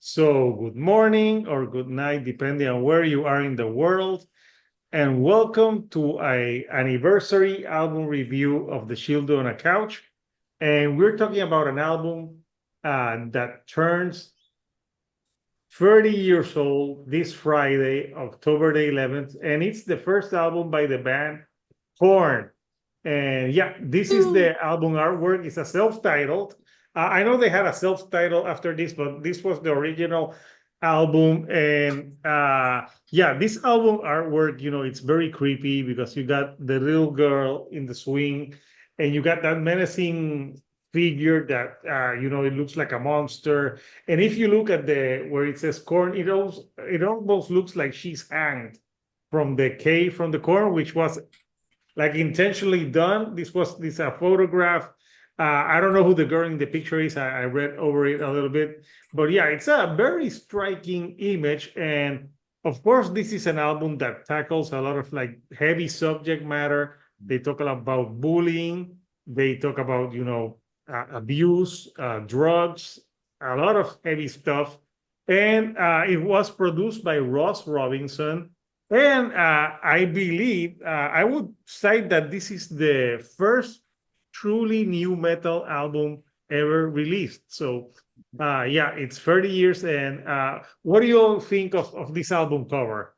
So, good morning or good night, depending on where you are in the world, and welcome to a anniversary album review of The Shield on a Couch. And we're talking about an album that turns 30 years old this Friday, October the 11th, and it's the first album by the band Korn. And yeah, this is the album artwork. It's a self-titled. I know they had a self-titled after this, but this was the original album. And yeah, this album artwork, it's very creepy because you got the little girl in the swing, and you got that menacing figure that it looks like a monster. And if you look at the where it says corn, it almost looks like she's hanged from the cave from the corn, which was like intentionally done. This a photograph. I don't know who the girl in the picture is. I read over it a little bit, but yeah, it's a very striking image. And of course, this is an album that tackles a lot of like heavy subject matter. They talk a lot about bullying. They talk about abuse, drugs, a lot of heavy stuff. And it was produced by Ross Robinson, and I believe I would say that this is the first truly new metal album ever released. So, yeah, it's 30 years. And what do you all think of this album cover?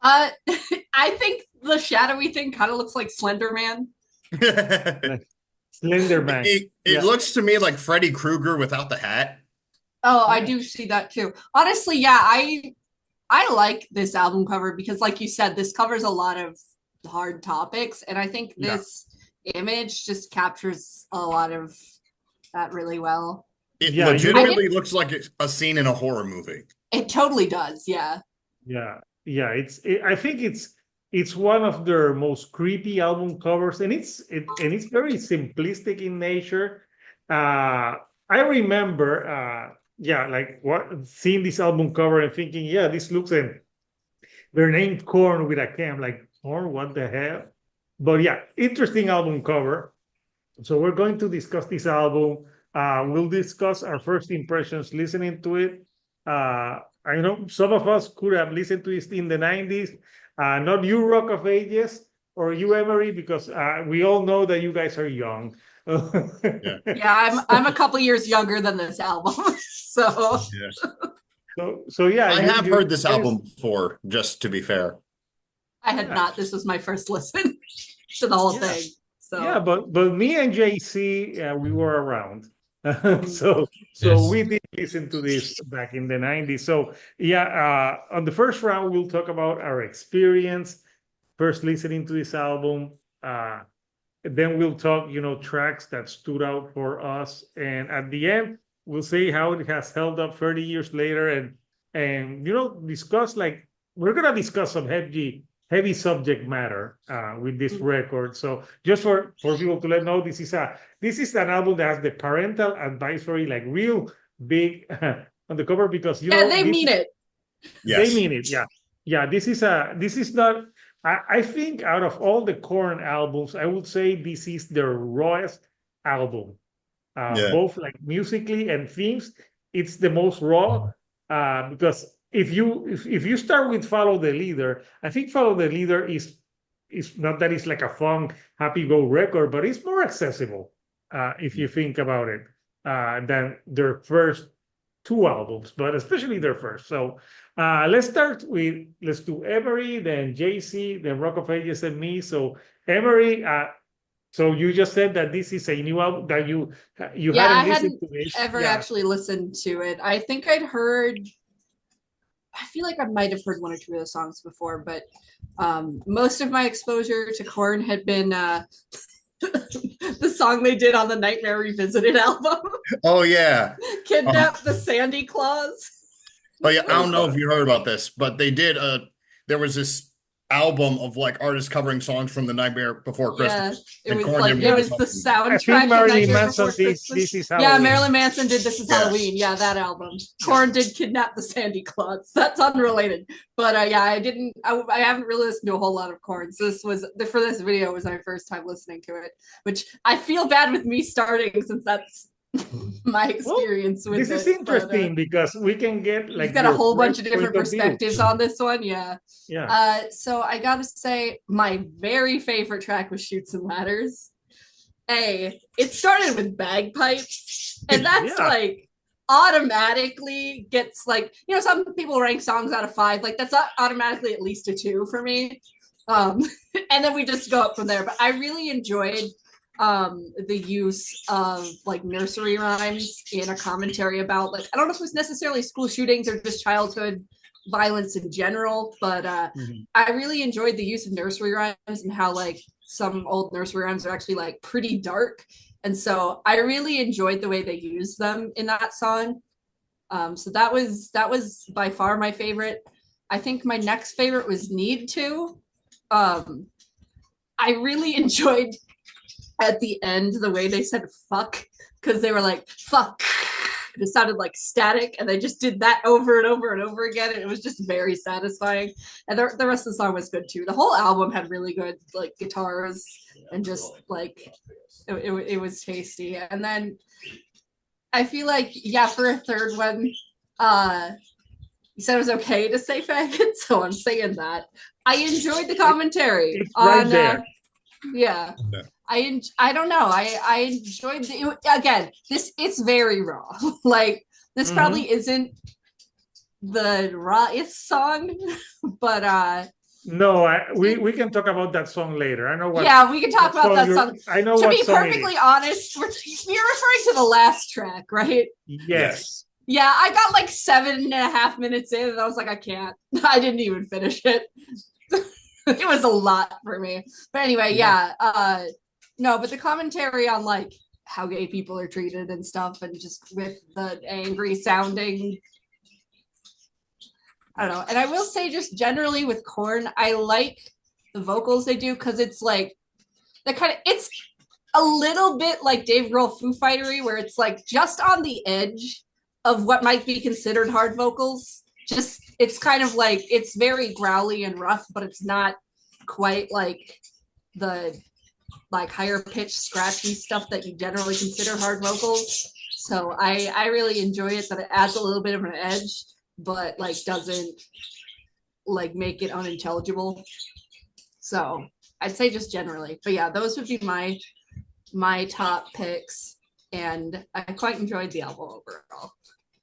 Uh, I think the shadowy thing kind of looks like Slender Man. Like Slender Man. It Yeah, looks to me like Freddy Krueger without the hat. Oh, I yeah, do see that too. Honestly, yeah, I like this album cover because, like you said, this covers a lot of hard topics, and I think yeah. this image just captures a lot of that really well. It Yeah, I did. legitimately looks like a scene in a horror movie. It totally does. Yeah. yeah. I think it's one of their most creepy album covers, and it's very simplistic in nature. I remember, yeah, like what seeing this album cover and thinking, yeah, this looks and they're named Corn with a K. I'm like, Corn, what the hell? But yeah, interesting album cover. So we're going to discuss this album. We'll discuss our first impressions listening to it. I know some of us could have listened to it in the 90s. Not you, Rock of Ages, or you, Emery, because we all know that you guys are young. Yeah. Yeah, I'm a couple years younger than this album. So Yeah. So yeah, I have you heard this album before, just to be fair. I had yeah, not. This was my first listen to the whole yeah. thing. Yeah, So but me and JC, we were around. mhm. So Yes. we did listen to this back in the 90s. So yeah, on the first round, we'll talk about our experience first listening to this album. Then we'll talk, tracks that stood out for us. And at the end, we'll see how it has held up 30 years later, and discuss like we're gonna discuss some heavy subject matter with this record. So just for people to let know, this is an album that has the parental advisory like real big on the cover, because Yeah, they this mean it. they Yes. mean it. Yeah. Yeah. This is not, I think out of all the Korn albums, I would say this is their rawest album. Yeah. Both like musically and themes. It's the most raw. Because if you start with Follow the Leader, I think Follow the Leader is not that it's like a fun, happy go record, but it's more accessible, if you think about it, than their first two albums, but especially their first. So let's do Emery, then JC, then Rock of Ages, and me. So Emery, so you just said that this is a new album that you Yeah, I hadn't listened hadn't to this. ever Yeah. actually listened to it. I think I'd heard, I feel like I might have heard one or two of the songs before, but most of my exposure to Korn had been the song they did on the Nightmare Revisited album, Oh yeah. Um, Kidnap the Sandy Claus. oh yeah. I Oh don't know if God. you heard about this, but they did there was this album of like artists covering songs from The Nightmare Before Yeah, Christmas, and Korn did it one was song. the I think soundtrack of Marilyn Nightmare Manson Before did Christmas. This Is Yeah, Halloween. Marilyn Manson did This Is Yeah. Halloween. Yeah, that album. Yeah. Korn did Kidnap the Sandy Claus. That's unrelated. But yeah, I haven't really listened to a whole lot of Korn. So for this video was my first time listening to it, which I feel bad with me starting since that's my Well, experience with this is it. But interesting because we can get you've like got a your whole fresh bunch of point different of view. perspectives on this one. Yeah. Yeah. So I gotta say, my very favorite track was Shoots and Ladders. It started with bagpipes, and that's Yeah. like automatically gets like, some people rank songs out of 5, like that's automatically at least a 2 for me. And then we just go up from there. But I really enjoyed the use of like nursery rhymes in a commentary about, like, I don't know if it was necessarily school shootings or just childhood violence in general, but I really enjoyed the use of nursery rhymes and how like some old nursery rhymes are actually like pretty dark, and so I really enjoyed the way they used them in that song. So that was by far my favorite. I think my next favorite was Need To. I really enjoyed at the end the way they said fuck, because they were like fuck. It sounded like static, and they just did that over and over and over again, and it was just very satisfying. And the rest of the song was good too. The whole album had really good like guitars, and just like it was tasty. And then I feel like, yeah, for a third one, you said it was okay to say faggot, so I'm saying that. I enjoyed the commentary It's on right there. yeah. I don't know. I enjoyed again. It's very raw. Like this probably isn't the rawest song, but No, we can talk about that song later. I know what. yeah, we can talk about that song. I know to what be song perfectly honest, you're referring to the last track, right? Yes. Yeah, I got like 7.5 minutes in, and I was like, I can't. I didn't even finish it. It was a lot for me. But anyway, yeah. No, but the commentary on like how gay people are treated and stuff, and just with the angry sounding, I don't know. And I will say, just generally with Korn, I like the vocals they do, because it's like it's a little bit like Dave Grohl Foo Fightery, where it's like just on the edge of what might be considered hard vocals. Just it's kind of like, it's very growly and rough, but it's not quite like the like higher pitched scratchy stuff that you generally consider hard vocals. So I really enjoy it, that it adds a little bit of an edge, but like doesn't like make it unintelligible. So I'd say just generally. But yeah, those would be my top picks, and I quite enjoyed the album overall.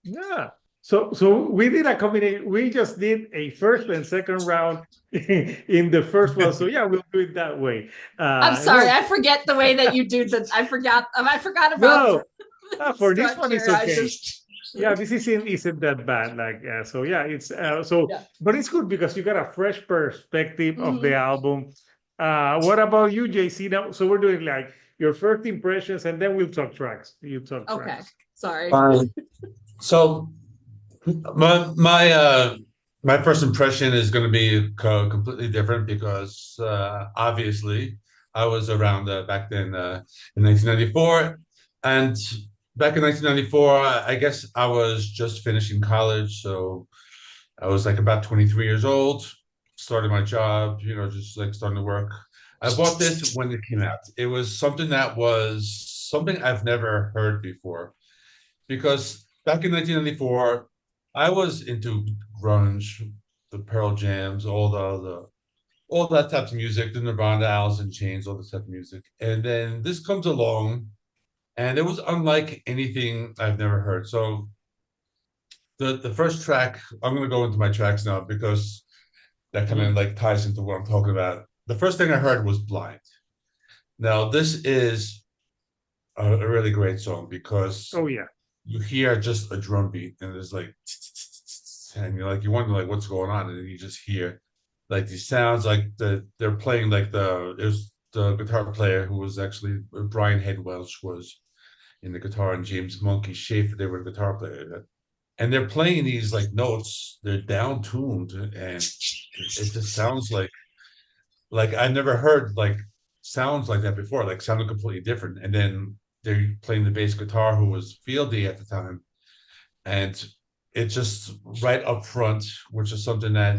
Yeah. So we did a combination. We just did a first and second round in the first one. So yeah, we'll do it that way. I'm sorry, I forget the way that you do the. I forgot about. No, for this one it's okay. Yeah, this isn't that bad. Like so, yeah, it's but it's good because you got a fresh perspective of the album. What about you, JC? Now, so we're doing like your first impressions, and then we'll talk tracks. You talk tracks. Okay, sorry. So my first impression is going to be completely different because obviously I was around back then in 1994, and back in 1994, I guess I was just finishing college, so I was like about 23 years old, started my job, just like starting to work. I bought this when it came out. It was something I've never heard before, because back in 1994, I was into grunge, the Pearl Jams, all that type of music, the Nirvana, Alice in Chains, all this type of music. And then this comes along, and it was unlike anything I've never heard. So the first track, I'm going to go into my tracks now because that kind of like ties into what I'm talking about. The first thing I heard was Blind. Now, this is a really great song because you hear just a drum beat, and it's like, and you wonder like what's going on, and then you just hear like these sounds, like they're playing like it was the guitar player who was actually Brian Head Welch was in the guitar, and James Monkey Schaefer, they were the guitar player, and they're playing these like notes, they're down tuned, and it just sounds like I've never heard like sounds like that before, like sounded completely different. And then they're playing the bass guitar, who was Fieldy at the time, and it's just right up front, which is something that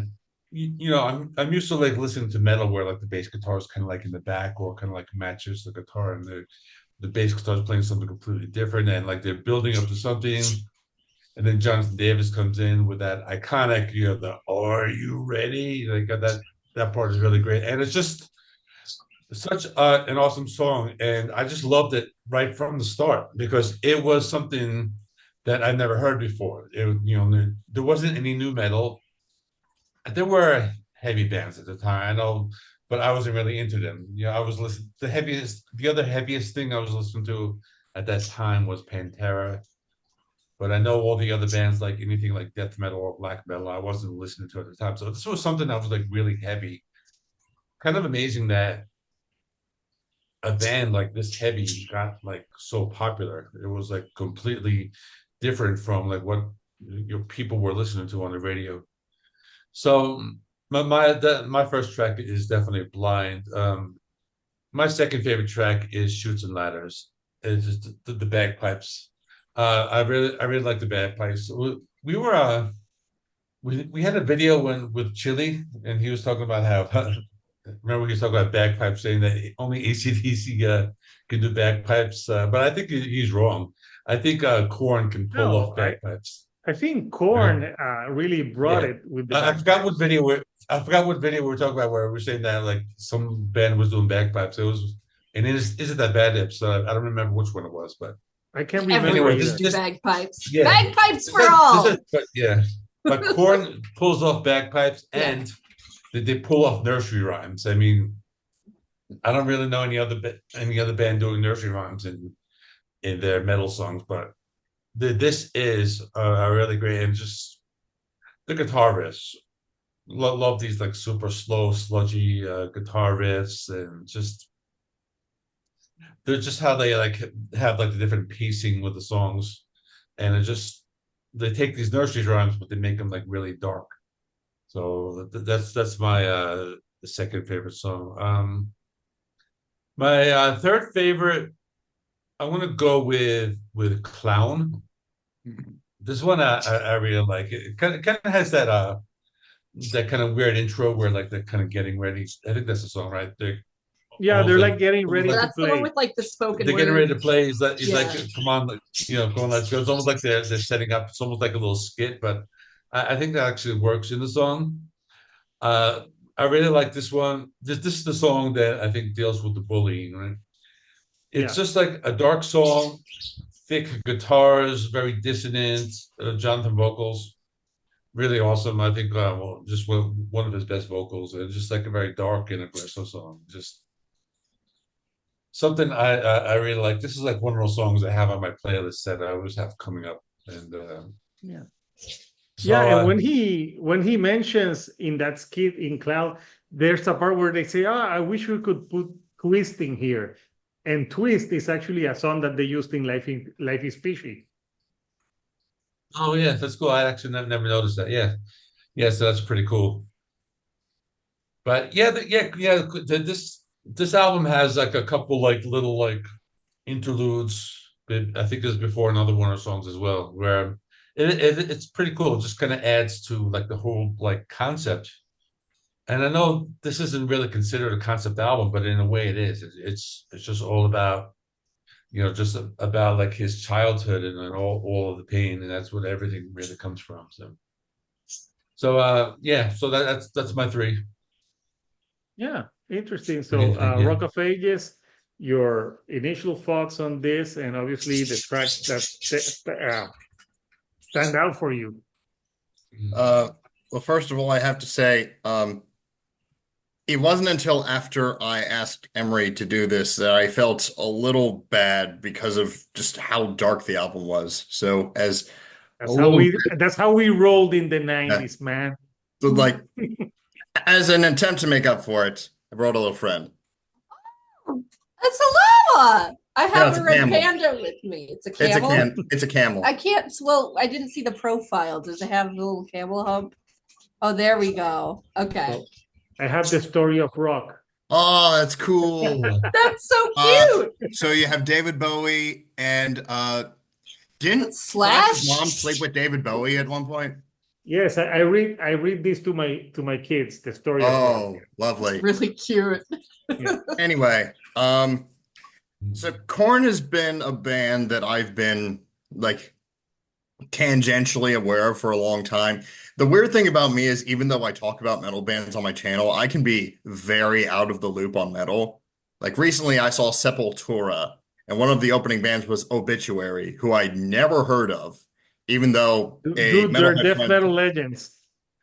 I'm used to like listening to metal where like the bass guitar is kind of like in the back or kind of like matches the guitar, and the bass guitar is playing something completely different, and like they're building up to something, and then Jonathan Davis comes in with that iconic, the "Are you ready?" Like that part is really great, and it's just such an awesome song, and I just loved it right from the start because it was something that I never heard before. There wasn't any new metal. There were heavy bands at the time, I know, but I wasn't really into them. I was listening. The other heaviest thing I was listening to at that time was Pantera, but I know all the other bands, like anything like death metal or black metal, I wasn't listening to at the time. So this was something that was like really heavy. Kind of amazing that a band like this heavy got like so popular. It was like completely different from like what your people were listening to on the radio. So my first track is definitely Blind. My second favorite track is Shoots and Ladders. It's just the bagpipes. I really like the bagpipes. We had a video with Chili, and he was talking about how remember he was talking about bagpipes, saying that only AC/DC can do bagpipes, but I think he's wrong. I think Korn can pull No, off bagpipes. I think Korn really brought Yeah. it with the I forgot what video we were talking about where we were saying that like some band was doing bagpipes. It was, and it isn't that bad. So I don't remember which one it was, but I can't remember Everyone Anyway, either. should do bagpipes. Yeah. Bagpipes for all. But Korn pulls off bagpipes, Yeah. and they pull off nursery rhymes. I mean, I don't really know any other band doing nursery rhymes in their metal songs, but this is a really great, and just the guitar riffs. Love these like super slow, sludgy guitar riffs, and just they're just how they like have like the different piecing with the songs, and they take these nursery rhymes, but they make them like really dark. So that's my second favorite song. My third favorite, I'm gonna go with Clown. This one I really like. It kind of has that kind of weird intro where like they're kind of getting ready. I think that's the song, right? They're like getting ready So to that's the one play. with like the spoken They're getting ready to word. play. He's Yeah. like, come on, come on, let's go. It's almost like they're setting up. It's almost like a little skit, but I think that actually works in the song. I really like this one. This is the song that I think deals with the bullying, right? It's just like a dark song, thick guitars, very dissonant, Jonathan vocals, really awesome. I think just one of his best vocals, and just like a very dark and aggressive song. Just something I really like. This is like one of those songs I have on my playlist that I always have coming up, and Yeah. so, Yeah, and when he mentions in that skit in Cloud, there's a part where they say, I wish we could put Twist in here. And Twist is actually a song that they used in Life is Fishy. oh yeah, that's cool. I actually never noticed that. Yeah, so that's pretty cool. But yeah, this album has like a couple like little like interludes. I think there's before another one or songs as well, where it's pretty cool. It just kind of adds to like the whole like concept. And I know this isn't really considered a concept album, but in a way it is. It's just all about just about like his childhood and then all of the pain, and that's what everything really comes from. So yeah, so that's my three. Yeah, interesting. What do you So think? Yeah. Rock of Ages, your initial thoughts on this, and obviously the tracks that stand out for you. Well, first of all, I have to say, it wasn't until after I asked Emery to do this that I felt a little bad because of just how dark the album was. So as a little That's how we rolled in the 90s, man. so like as an attempt to make up for it, I brought a little friend. It's a llama. I have it's a a red camel. panda with me. It's a camel. It's a camel. I can't. Well, I didn't see the profile. Does it have a little camel hump? Oh, there we go. Okay, I have the story of Rock. Oh, that's cool. that's so cute. So you have David Bowie and didn't Slash? Slash's mom sleep with David Bowie at one point? Yes, I read this to my kids. The story of Rock. Oh, lovely. Really cute. Anyway, So Korn has been a band that I've been like tangentially aware of for a long time. The weird thing about me is even though I talk about metal bands on my channel, I can be very out of the loop on metal. Like recently I saw Sepultura and one of the opening bands was Obituary, who I'd never heard of, even though a Dude, they're metalhead death friend. metal legends.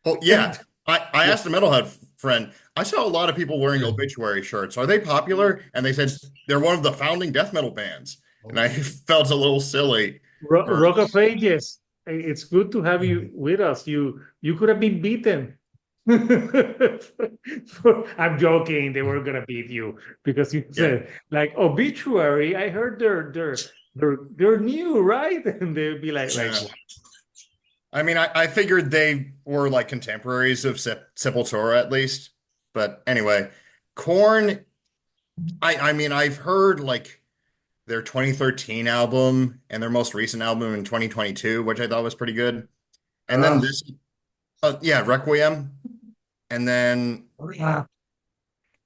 Oh yeah, I Yeah. asked a metalhead friend, I saw a lot of people wearing Obituary shirts. Are they popular? And they said they're one of the founding death metal bands. And I felt a little silly for Rock of Ages. It's good to have you with us. You could have been beaten. I'm joking. They were gonna beat you because you yeah. said like Obituary. I heard they're new, right? And they'd be like Yeah. I mean, I figured they were like contemporaries of Sepultura at least. But anyway, Korn, I mean, I've heard like their 2013 album and their most recent album in 2022, which I thought was pretty good. And then uh, this, yeah, Requiem. And then, crap.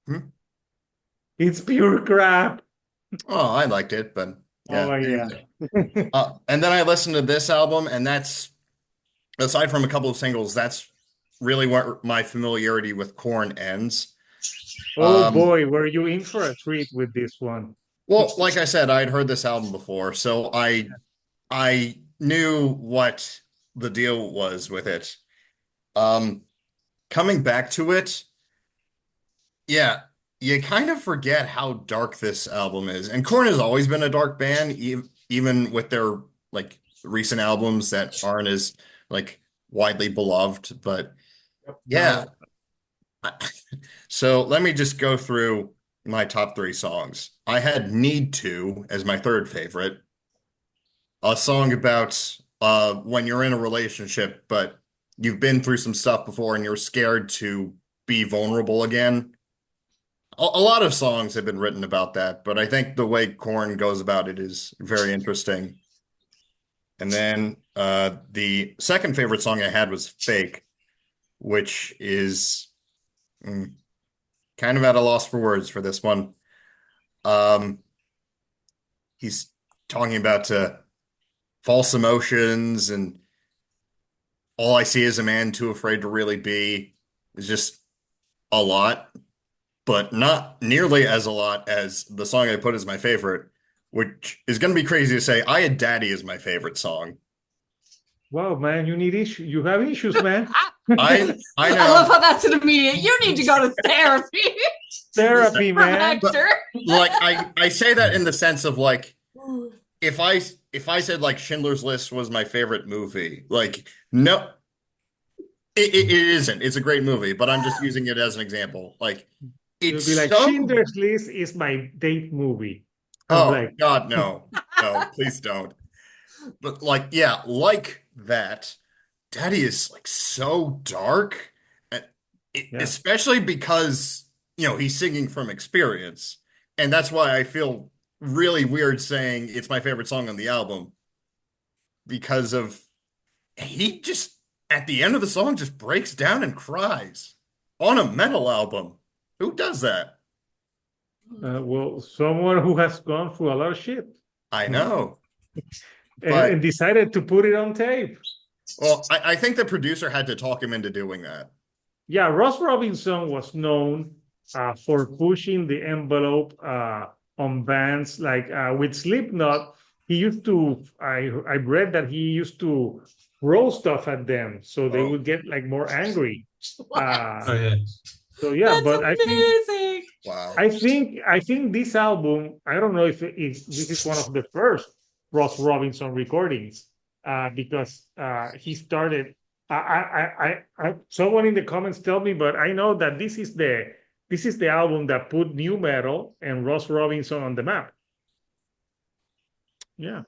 hmm? It's pure crap. Oh, I liked it, but Oh yeah. yeah. Anyway. And then I listened to this album, and that's aside from a couple of singles, that's really where my familiarity with Korn ends. Oh Um, boy, were you in for a treat with this one? well, like I said, I'd heard this album before, so I knew what the deal was with it. Um, Coming back to it, yeah, you kind of forget how dark this album is. And Korn has always been a dark band, even with their like recent albums that aren't as like widely beloved. But yeah, No. so let me just go through my top three songs. I had Need To as my third favorite, a song about when you're in a relationship, but you've been through some stuff before and you're scared to be vulnerable again. A lot of songs have been written about that, but I think the way Korn goes about it is very interesting. And then the second favorite song I had was Fake, which is mm, kind of at a loss for words for this one. Um, he's talking about false emotions and all I see is a man too afraid to really be. It's just a lot, but not nearly as a lot as the song I put as my favorite, which is going to be crazy to say. I Had Daddy is my favorite song. Wow, man, you need issues. You have issues, man. I I love know, how that's an immediate. You need to go to therapy Therapy, from man. but Hector. like I say that in the sense of like if I said like Schindler's List was my favorite movie, like no, it isn't. It's a great movie, but I'm just using it as an example. Like You'll it's be like, so Schindler's List is my date movie. I'm oh like, God, no. No, please don't. But like, yeah, like that, Daddy is like so dark, and yeah. especially because, he's singing from experience. And that's why I feel really weird saying it's my favorite song on the album because of he just at the end of the song just breaks down and cries on a metal album. Who does that? Well, someone who has gone through a lot of shit I and, know, but decided to put it on tape. well, I think the producer had to talk him into doing that. Yeah, Ross Robinson was known for pushing the envelope on bands like with Slipknot. He used to, I read that he used to throw stuff at them so they Oh, would get like more angry. Oh yeah. So yeah, That's but amazing. wow. I think this album, I don't know if this is one of the first Ross Robinson recordings, because he started. Someone in the comments tell me, but I know that this is the album that put new metal and Ross Robinson on the map. Yeah.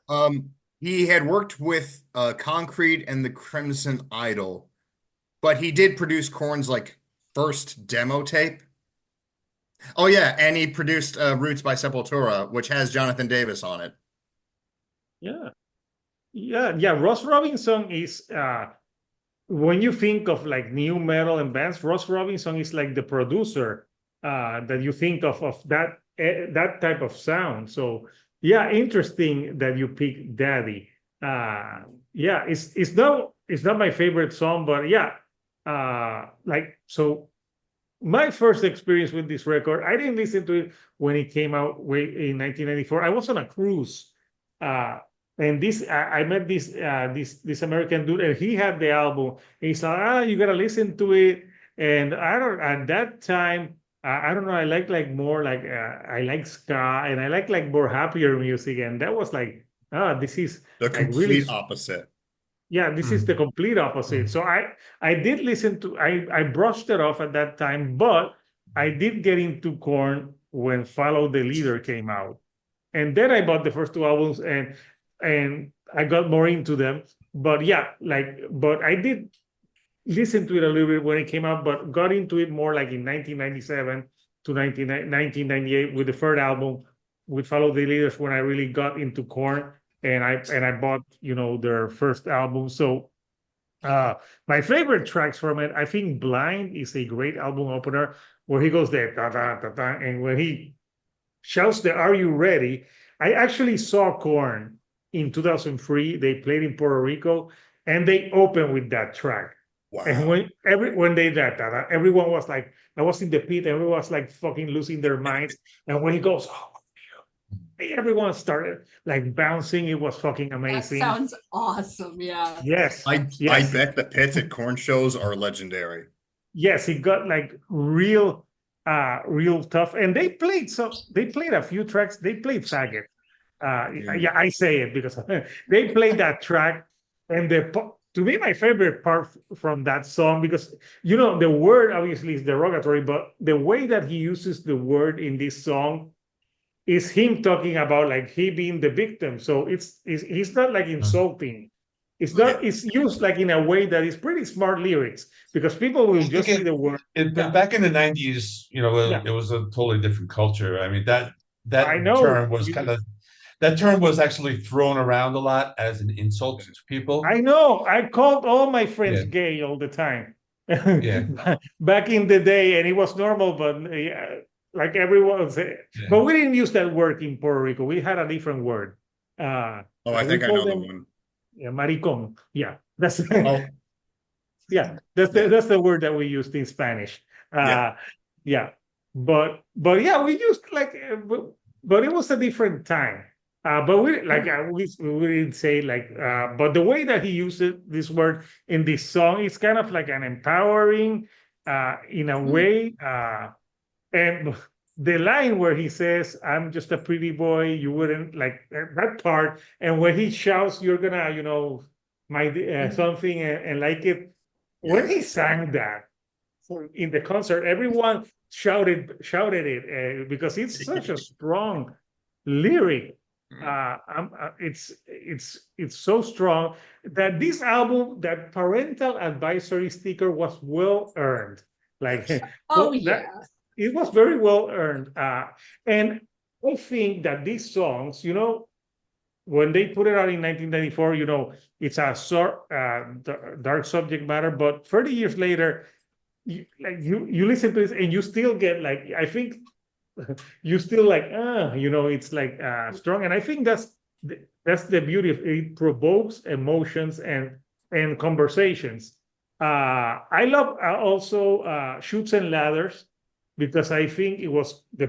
He had worked with Concrete and the Crimson Idol, but he did produce Korn's like first demo tape. Oh yeah, and he produced Roots by Sepultura, which has Jonathan Davis on it. Yeah. Yeah. Ross Robinson is when you think of like new metal and bands, Ross Robinson is like the producer that you think of that that type of sound. So yeah, interesting that you picked Daddy. Yeah, it's not my favorite song, but yeah, like so. My first experience with this record, I didn't listen to it when it came out way in 1994. I was on a cruise, uh, and I met this American dude, and he had the album. He's like, you gotta listen to it. And I don't at that time, I don't know. I like more like I like ska, and I like more happier music. And that was like, this is The like really complete opposite. yeah, this is the complete opposite. So I did listen to I brushed it off at that time, but I did get into Korn when Follow the Leader came out. And then I bought the first two albums and I got more into them. But yeah, but I did listen to it a little bit when it came out, but got into it more like in 1997 to 1998 with the third album with Follow the Leaders when I really got into Korn and I bought their first album. So my favorite tracks from it, I think Blind is a great album opener where he goes there da, da, da, da, and when he shouts the Are You Ready? I actually saw Korn in 2003. They played in Puerto Rico and they opened with that track. And Wow. when they did that, everyone was like, I was in the pit, everyone was like fucking losing their minds. And when he goes, everyone started like bouncing. It was fucking That amazing. sounds awesome. Yeah. Yes. I Yes. bet the pits at Korn shows are legendary. Yes, it got like real tough. And they played a few tracks. They played Faggot. Yeah, I say it because they played that track. And to me, my favorite part from that song, because the word obviously is derogatory, but the way that he uses the word in this song is him talking about like he being the victim. So he's not like insulting. It's not. It's used like in a way that is pretty smart lyrics because people will just see the word. Back in the 90s, Yeah. it was a totally different culture. I mean, I that know. term was that term was actually thrown around a lot as an insult to people. I know. I called all my friends Yeah, gay all the time yeah, back in the day, and it was normal. But like everyone said, yeah. but we didn't use that word in Puerto Rico. We had a different word. Oh, I We think I called know the them one. maricón. Yeah, that's Oh, yeah, that's yeah, the word that we used in Spanish. yeah, Yeah, but yeah, we used like, but it was a different time. But we didn't say like, but the way that he used this word in this song is kind of like an empowering, in a way. And the line where he says, "I'm just a pretty boy," you wouldn't like that part. And when he shouts, "You're gonna, my something," and like it yeah. when he sang that in the concert, everyone shouted it because it's such a strong lyric. It's so strong that this album, that parental advisory sticker was well earned. Like Oh that, yeah. it was very well earned. And I think that these songs, when they put it out in 1994, it's a dark subject matter, but 30 years later, you listen to this and you still get like, I think you still like, it's like strong. And I think that's the beauty of it. It provokes emotions and conversations. I love also Shoots and Ladders because I think it was the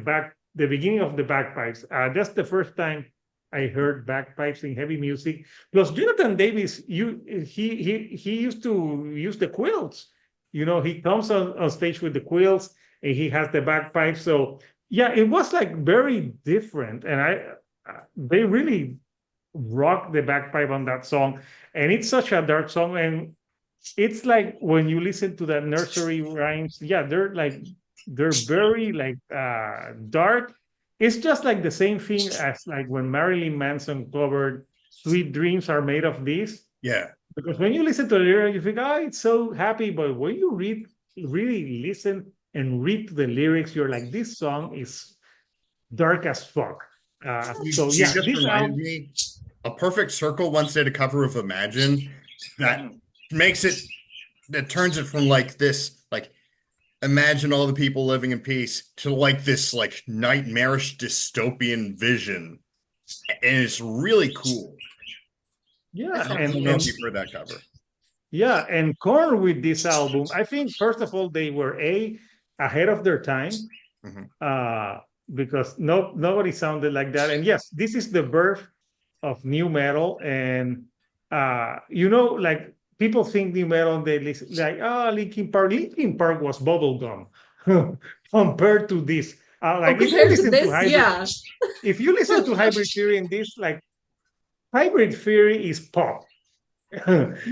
beginning of the bagpipes. That's the first time I heard bagpipes in heavy music. Plus, Jonathan Davis, he used to use the quilts. He comes on stage with the quilts and he has the bagpipes. So yeah, it was like very different, and they really rock the bagpipe on that song, and it's such a dark song, and it's like when you listen to the nursery rhymes, yeah, they're very like dark. It's just like the same thing as like when Marilyn Manson covered "Sweet Dreams Are Made of This," Yeah. because when you listen to the lyric, you think, oh, it's so happy, but when you really listen and read the lyrics, you're like, this song is dark as fuck. So You yeah, just this reminded album. me, A Perfect Circle once did a cover of Imagine that makes it, that turns it from like this, like imagine all the people living in peace to like this like nightmarish dystopian vision. And it's really cool. That Yeah, I sounds don't know if and you've heard that cover. yeah, and Korn with this album, I think first of all they were ahead of their time, Mhm. uh, because nobody sounded like that. And yes, this is the birth of new metal, and like people think new metal, and they listen like, oh, Linkin Park. Linkin Park was bubblegum compared to this. Oh, Like compared to this, yeah. if you listen to Hybrid Theory and this, like Hybrid Theory is pop.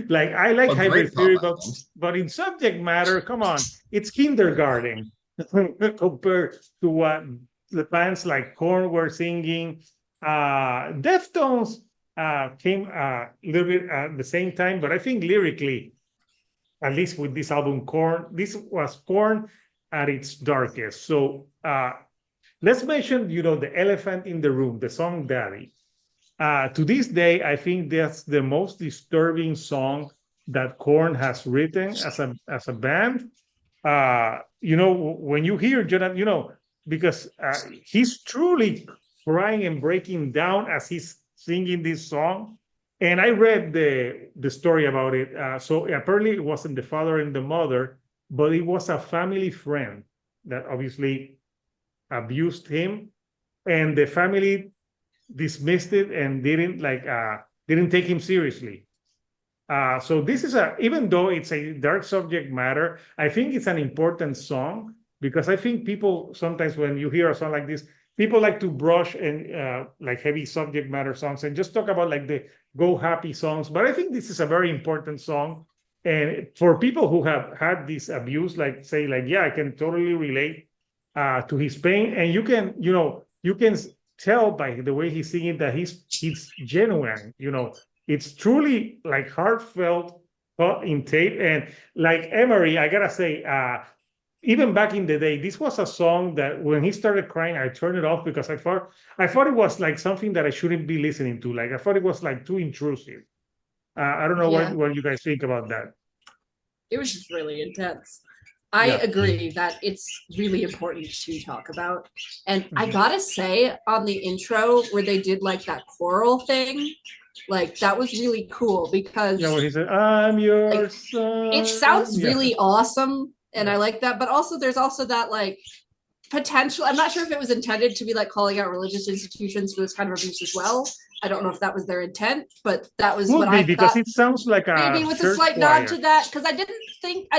Like I like A great hybrid pop theory, album. but in subject matter, come on, it's kindergarten compared to what the bands like Korn were singing. Deftones came a little bit at the same time, but I think lyrically, at least with this album, Korn, this was Korn at its darkest. So let's mention, the elephant in the room, the song "Daddy." To this day, I think that's the most disturbing song that Korn has written as a band. When you hear Jonathan, because he's truly crying and breaking down as he's singing this song. And I read the story about it. So apparently, it wasn't the father and the mother, but it was a family friend that obviously abused him, and the family dismissed it and didn't take him seriously. So this is even though it's a dark subject matter, I think it's an important song because I think people sometimes when you hear a song like this, people like to brush and like heavy subject matter songs and just talk about like the go happy songs. But I think this is a very important song. And for people who have had this abuse, like say, like, yeah, I can totally relate to his pain. And you can tell by the way he's singing that he's genuine. It's truly like heartfelt, in tape. And like Emery, I gotta say, even back in the day, this was a song that when he started crying, I turned it off because I thought it was like something that I shouldn't be listening to. Like I thought it was like too intrusive. I don't know Yeah, what you guys think about that. it was just really intense. I Yeah. agree that it's really important to talk about. And I Mhm. gotta say, on the intro where they did like that choral thing, like that was really cool because Yeah, where he said, "I'm your like it son." sounds Yeah. really awesome and Yeah. I like that, but also there's also that like potential. I'm not sure if it was intended to be like calling out religious institutions for this kind of abuse as well. I don't know if that was their intent, but that was what Could be I because thought. it sounds like a Maybe with a church slight nod to choir. that, because I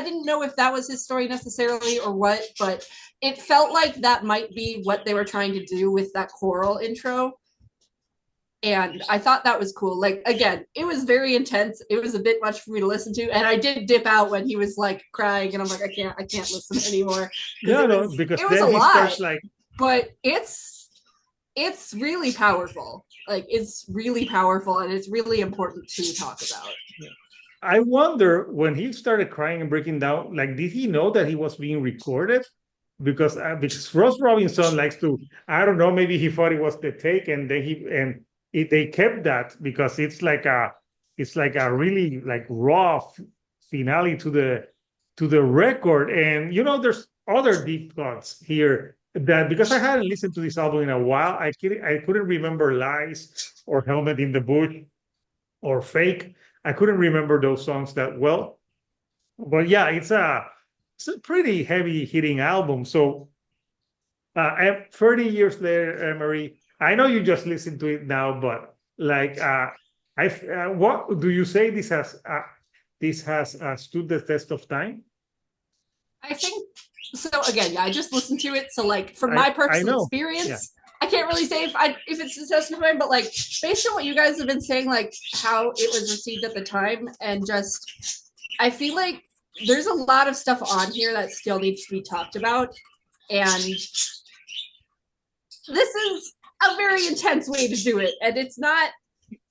didn't know if that was his story necessarily or what, but it felt like that might be what they were trying to do with that choral intro. And I thought that was cool. Like again, it was very intense. It was a bit much for me to listen to, and I did dip out when he was like crying, and I'm like, I can't listen anymore because Yeah, no, because it was a then he lot. starts like, But it's really powerful. Like it's really powerful, and it's really important to talk about. I wonder when he started crying and breaking down, like, did he know that he was being recorded? Because Ross Robinson likes to, I don't know, maybe he thought it was the take, and then they kept that because it's like a really like raw finale to the record. And there's other deep cuts here that because I hadn't listened to this album in a while, I couldn't remember Lies or Helmet in the Bush or Fake. I couldn't remember those songs that well. But yeah, it's a pretty heavy hitting album. So 30 years later, Emery, I know you just listened to it now, but like, what do you say this has stood the test of time? I think so. Again, yeah, I just listened to it, so like from I my I personal know. Yeah. experience, I can't really say if it's successful for mine, but like based on what you guys have been saying, like how it was received at the time, and just I feel like there's a lot of stuff on here that still needs to be talked about, and this is a very intense way to do it, and it's not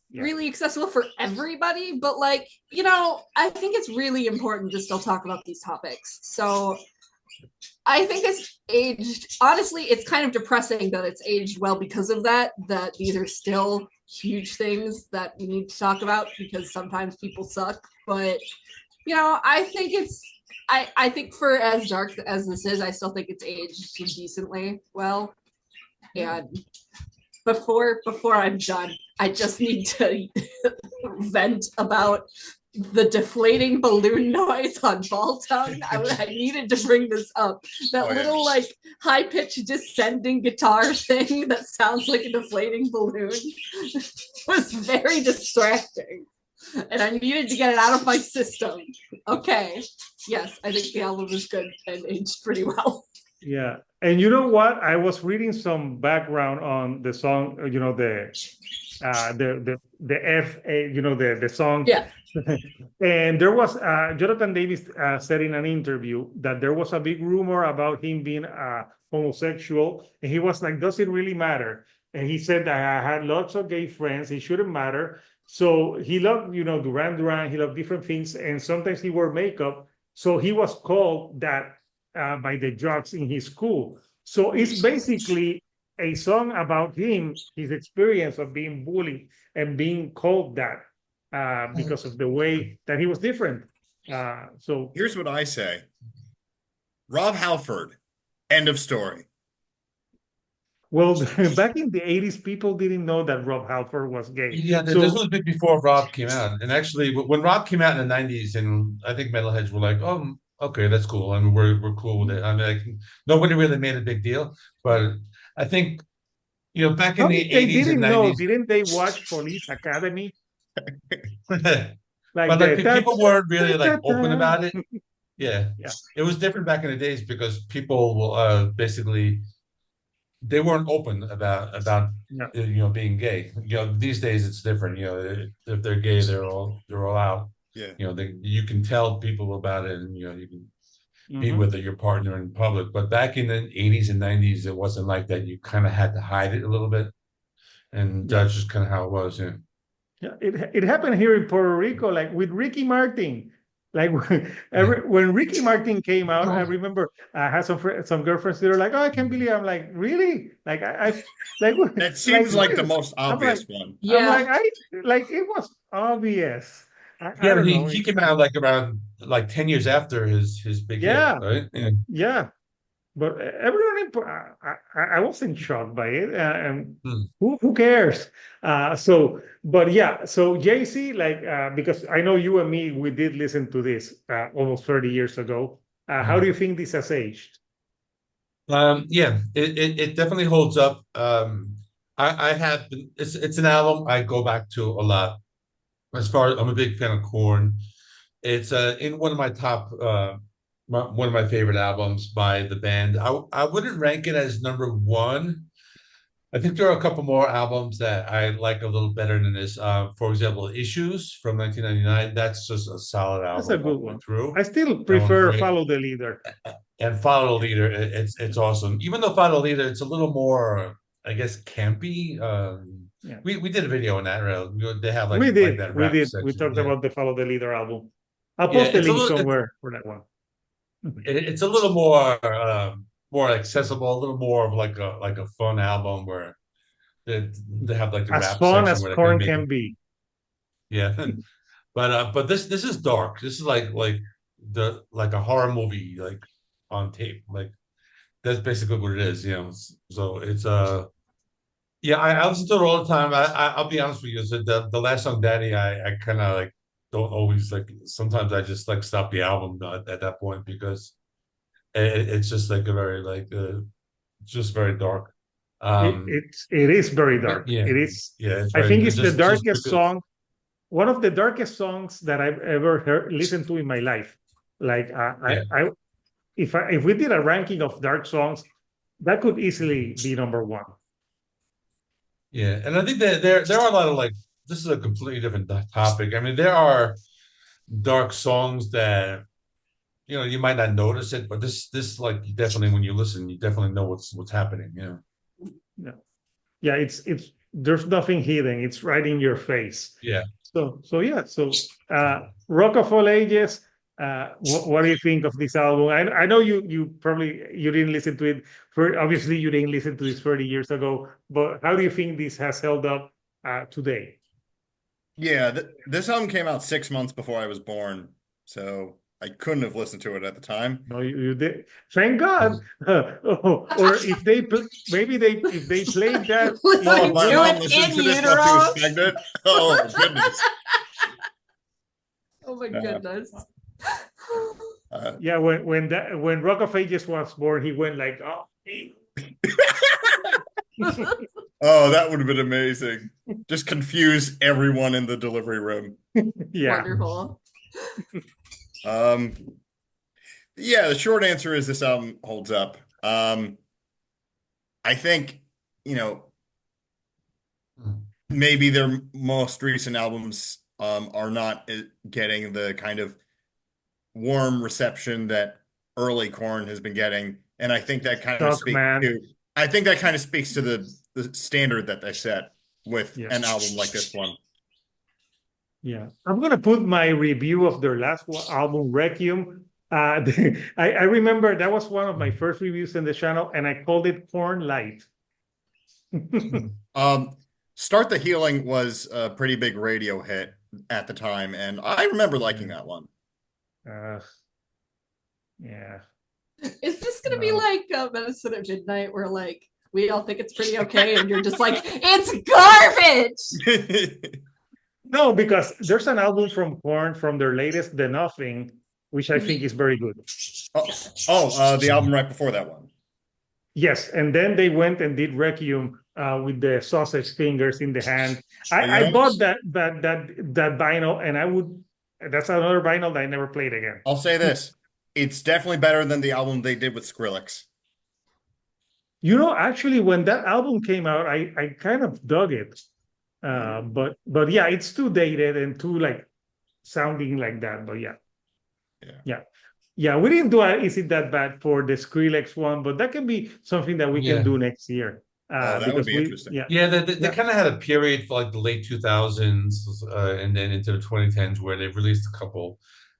Yeah. really accessible for everybody, but like I think it's really important to still talk about these topics. So I think it's aged, honestly, it's kind of depressing that it's aged well because of that these are still huge things that we need to talk about because sometimes people suck. But I think I think for as dark as this is, I still think it's aged decently well. And before I'm done, I just need to vent about the deflating balloon noise on Ball Tongue. I needed to bring this up. That little like high pitched descending guitar thing that sounds like a deflating balloon was very distracting. And I needed to get it out of my system. Okay. Yes, I think the album is good and aged pretty well. Yeah. And you know what? I was reading some background on the song, you know, the F, you know, the song. Yeah. And there was Jonathan Davis said in an interview that there was a big rumor about him being homosexual, and he was like, "Does it really matter?" And he said that I had lots of gay friends. It shouldn't matter. So he loved, you know, Duran Duran. He loved different things, and sometimes he wore makeup. So he was called that by the jocks in his school. So it's basically a song about him, his experience of being bullied and being called that because of the way that he was different. So here's what I say. Rob Halford, end of story. Well, back in the 80s, people didn't know that Rob Halford was gay. Yeah, this was a bit before Rob came out. And actually, when Rob came out in the 90s, and I think metalheads were like, oh, okay, that's cool. I mean, we're cool with it. I mean, like, nobody really made a big deal. But I think, you know, back in the 80s and 90s. Didn't they watch Police Academy? But like people weren't really like open about it. Yeah. It was different back in the days because people basically they weren't open about you know being gay. You know, these days it's different. You know, if they're gay, they're all out. Yeah. You know, you can tell people about it, and you know you can be with your partner in public. But back in the 80s and 90s, it wasn't like that. You kind of had to hide it a little bit, and that's just kind of how it was. Yeah. Yeah, it happened here in Puerto Rico, like with Ricky Martin. Like when Ricky Martin came out, I remember I had some girlfriends that were like, "Oh, I can't believe." I'm like, "Really?" Like I like that seems like the most obvious one. Yeah, it was obvious. He came out like around like 10 years after his big hit, right? Yeah. But everyone, I wasn't shocked by it, and who cares? But yeah, so JC, like, because I know you and me, we did listen to this almost 30 years ago. How do you think this has aged? Yeah, it definitely holds up. I have been, it's an album I go back to a lot. As far as I'm a big fan of Korn, it's in one of my top. One of my favorite albums by the band. I wouldn't rank it as number one. I think there are a couple more albums that I like a little better than this. For example, Issues from 1999. That's just a solid album. That's a good one. Through. I still prefer Follow the Leader. And Follow the Leader, it's awesome. Even though Follow the Leader, it's a little more, I guess, campy. We did a video on that. They have like we did. Like that we did. section. We talked about the Follow the Leader album. I'll post the link somewhere for that one. It's a little more accessible, a little more of like a fun album where they have like the as rap fun section as Korn can be. Yeah, but this is dark. This is like a horror movie like on tape. Like that's basically what it is. You know, so it's yeah. I listen to it all the time. I'll be honest with you. So the last song, Daddy, I kind of like don't always like. Sometimes I just like stop the album at that point because it's just like a very like just very dark. It is very dark. Yeah, it is. Yeah, I think it's the darkest song. One of the darkest songs that I've ever listened to in my life. Like if we did a ranking of dark songs, that could easily be number one. Yeah, and I think that there are a lot of like this is a completely different topic. I mean, there are dark songs that you know you might not notice it, but this like definitely when you listen, you definitely know what's happening. Yeah, it's there's nothing hidden. It's right in your face. Yeah. So Rock of All Ages. What do you think of this album? I know you probably you didn't listen to it. Obviously, you didn't listen to this 30 years ago. But how do you think this has held up today? Yeah, this album came out 6 months before I was born, so I couldn't have listened to it at the time. No, you did. Thank God. Or if they if they played that Oh, Listening if my to mom it listened to in this while she was utero. pregnant. Oh goodness. Oh my goodness. yeah, when Rock of Ages was born, he went like, oh, Oh, that would have been amazing. Just confuse everyone in the delivery room. yeah. Wonderful. Yeah, the short answer is this album holds up. I think, maybe their most recent albums are not getting the kind of warm reception that early Korn has been getting, and I think that kind of Suck, speaks man. to the standard that they set with Yeah. an album like this one. Yeah, I'm gonna put my review of their last album, Requiem. I remember that was one of my first reviews in the channel, and I called it Korn Light. Start the Healing was a pretty big radio hit at the time, and I remember liking that one. Yeah. Is this gonna be like Medicine at Midnight, where like we all think it's pretty okay, and you're just like, it's garbage? No, because there's an album from Korn from their latest, The Nothing, which I think is very good. The album right before that one. Yes, and then they went and did Requiem with the sausage fingers in the hand. I bought that vinyl, and that's another vinyl that I never played again. I'll say this. It's definitely better than the album they did with Skrillex. Actually, when that album came out, I kind of dug it. But yeah, it's too dated and too like sounding like that. But yeah, we didn't do Is It That Bad for the Skrillex one, but that can be something that we can do next year. That would be interesting. They kind of had a period for like the late 2000s and then into the 2010s where they released a couple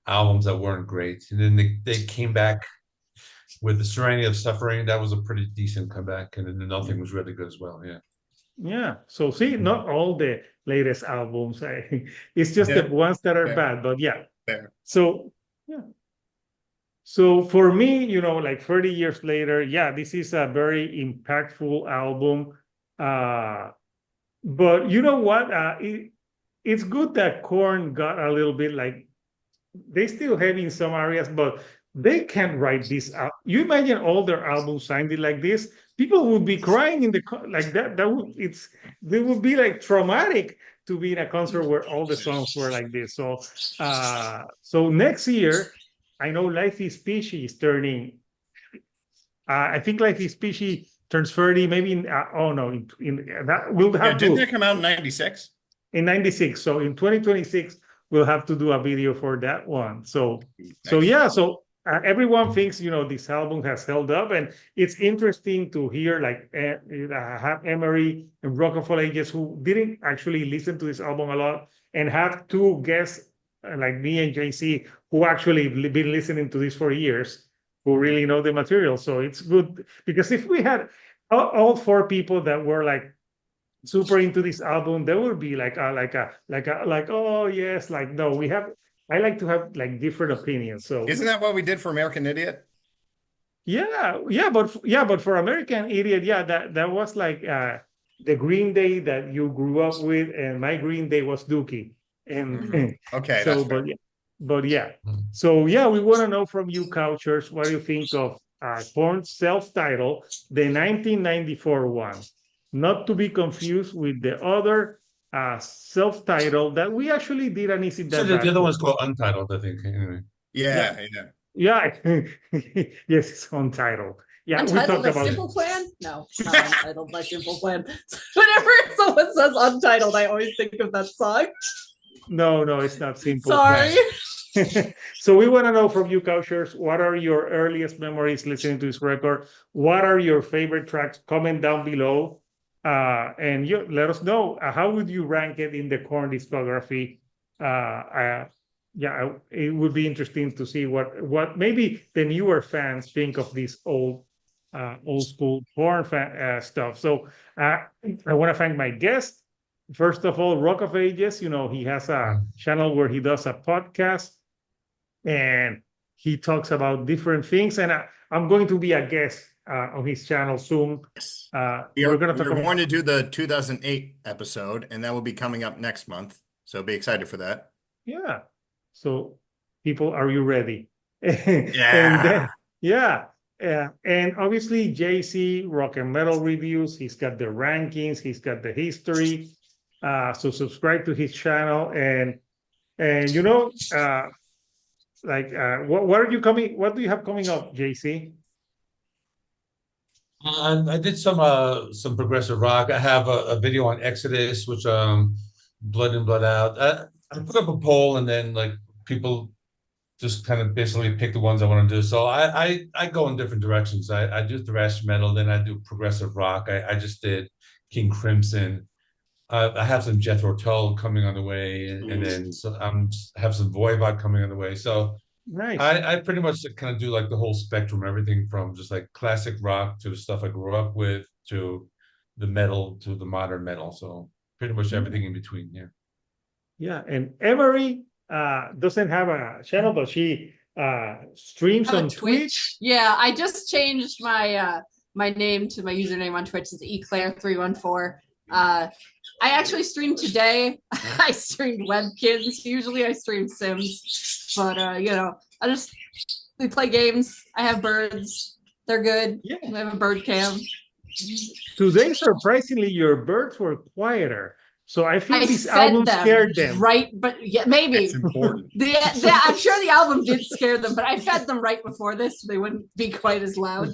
albums that weren't great, and then they came back with The Serenity of Suffering. That was a pretty decent comeback, and then The Nothing was really good as well. Yeah. So see, not all the latest albums. It's just the ones that are bad. But yeah. Fair. So yeah. So for me, like 30 years later, yeah, this is a very impactful album. But you know what? It's good that Korn got a little bit like, they still have in some areas, but they can't write this out. You imagine all their albums sounding like this, people would be crying in the like that. They would be like traumatic to be in a concert where all the songs were like this. So next year, I know Life is Peachy is turning. I think Life is Peachy turns 30. Maybe in that we'll have didn't that come out in 96? In 96. So in 2026. We'll have to do a video for that one. So everyone thinks, this album has held up, and it's interesting to hear like have Emery and Rock of Ages, who didn't actually listen to this album a lot, and have two guests like me and JC, who actually been listening to this for years, who really know the material. So it's good, because if we had all four people that were like super into this album, there would be oh yes, like no, I like to have like different opinions. So isn't that what we did for American Idiot? But for American Idiot, that was like the Green Day that you grew up with, and my Green Day was Dookie. And okay, so we want to know from you, Couchers, what do you think of Korn-Self title, the 1994 one? Not to be confused with the other self-titled that we actually did an Is It That Bad? The other one's called Untitled, I think. Anyway. Yeah. Yes, it's untitled. Yeah, Untitled by Simple Plan? No, not Untitled by Simple Plan. Whenever someone says Untitled, I always think of that song. No, it's not Simple Sorry. Plan. So we want to know from you, Couchers, what are your earliest memories listening to this record? What are your favorite tracks? Comment down below. And let us know, how would you rank it in the Korn discography? It would be interesting to see what maybe the newer fans think of this old school Korn stuff. So I want to thank my guest. First of all, Rock of Ages, he has a channel where he does a podcast, and he talks about different things, and I'm going to be a guest on his channel soon. Yes. We're going to talk We're about. going to do the 2008 episode, and that will be coming up next month. So be excited for that. Yeah. So, people, are you ready? And Yeah. then, yeah. And obviously, JC, Rock and Metal Reviews, he's got the rankings, he's got the history. So subscribe to his channel, and you know, what are you coming? What do you have coming up, JC? I did some progressive rock. I have a video on Exodus, which Blood in, Blood Out. I put up a poll, and then like people just kind of basically pick the ones I want to do. So I go in different directions. I do thrash metal, then I do progressive rock. I just did King Crimson. I have some Jethro Tull coming on the way, and then have some Voivod coming on the way. So Nice. I pretty much kind of do like the whole spectrum, everything from just like classic rock to the stuff I grew up with to the metal to the modern metal. So pretty much everything in between here. Yeah, and Emery doesn't have a channel, but she streams on Twitch. Yeah, I just changed my my name to my username on Twitch. It's eclair314. I actually streamed today. I streamed Webkins. Usually I stream Sims, but you know, we play games. I have birds. They're good. Yeah. I have a bird cam. Today, surprisingly, your birds were quieter. So I think this fed album scared them. Right, but yeah, maybe. It's important. I'm sure the album did scare them, but I fed them right before this so they wouldn't be quite as loud.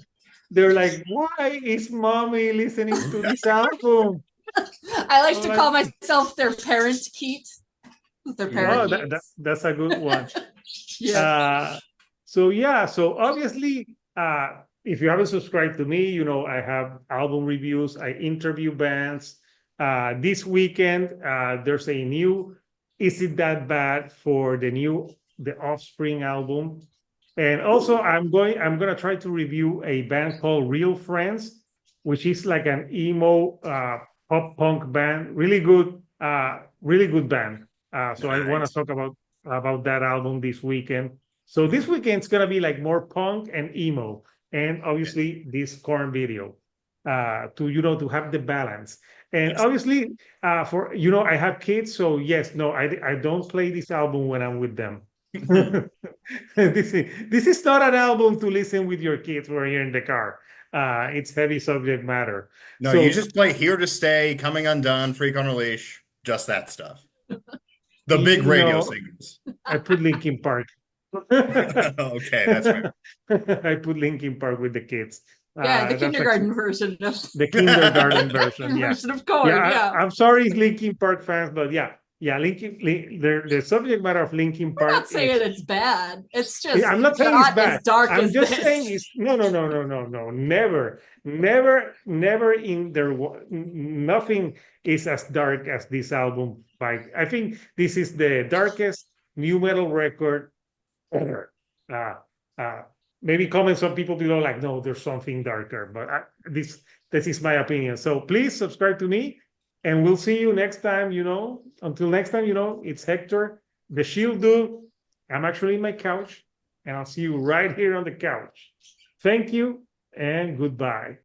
They're like, why is mommy listening to this album? I like to call myself their parent Keat. Their parent. Oh, that's a good one. Yeah. So obviously, if you haven't subscribed to me, you know I have album reviews. I interview bands. This weekend, there's a new "Is It That Bad" for the Offspring album, and also I'm gonna try to review a band called Real Friends, which is like an emo pop punk band. Really good band. So I want to talk about that album this weekend. So this weekend's gonna be like more punk and emo, and obviously this Korn video, to have the balance. And obviously, I have kids, so yes, no, I don't play this album when I'm with them. This is not an album to listen with your kids when you're in the car. It's heavy subject matter. No, So, you just play Here to Stay, Coming Undone, Freak on a Leash, just that stuff. The big radio singles. I put Linkin Park. Okay, that's fair. I put Linkin Park with the kids. Yeah, the kindergarten version of the kindergarten version. Yeah, version of Korn. Yeah, I'm sorry, Linkin Park fans, but yeah, the subject matter of Linkin Park. I'm not saying it's bad. It's just I'm not saying it's bad. As dark I'm as just this. saying it's no. Never in there. Nothing is as dark as this album. I think this is the darkest new metal record ever. Maybe comment some people below like, no, there's something darker, but this is my opinion. So please subscribe to me, and we'll see you next time. Until next time, it's Hector, the Shield Dude. I'm actually in my couch, and I'll see you right here on the couch. Thank you, and goodbye.